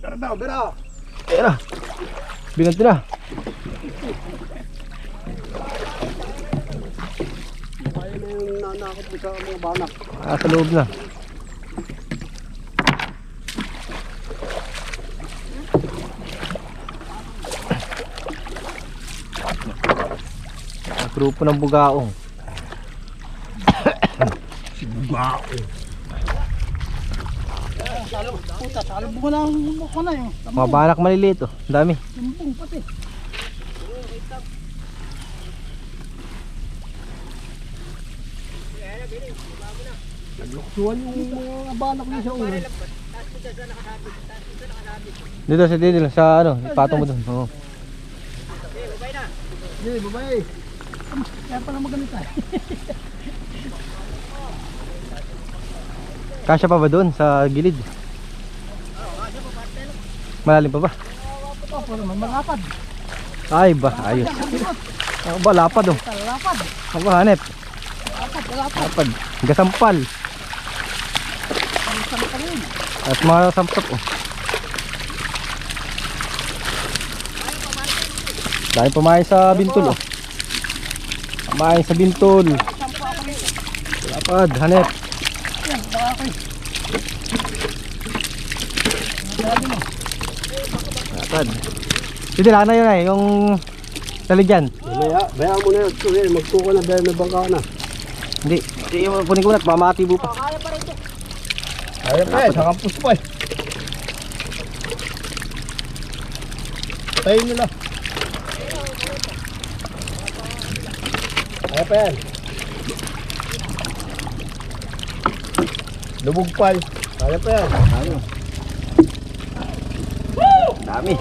Bira. Ayan na. Binanti na. Kaya na yung nanakot mo sa mga banak. Sa loob na. Ang grupo ng bugaong. Si Bugaong. Salong mo lang ako na yun. Mga banak maliliit oh. Ang dami. Lumpong pati. Nagluksuan yung mga banak niya sa ulo. Dito sa dito sa ano, ipatong mo doon. Oo. Hindi, babae. Kaya pala maganita. Kasya pa ba doon sa gilid? Malalim pa ba? Opo naman, malapad. Ay ba, ayos. Ako ba, lapad oh. Lapad. Ako ba, hanep? Lapad. Lapad. Gasampal. At mga sampap oh. Dahil pumain sa bintol oh. Pumain sa bintol. Lapad, hanep. Lapad. Hindi lang na yun eh, yung taligyan. Bayaan mo na yun. Magkuha na dahil may bangka na. Hindi, punin ko na at mamatibo pa. Kaya pa sa kampus pa eh. Tayo nila. Kaya pa yan. Lubog pal. Kaya pa yan. Dami.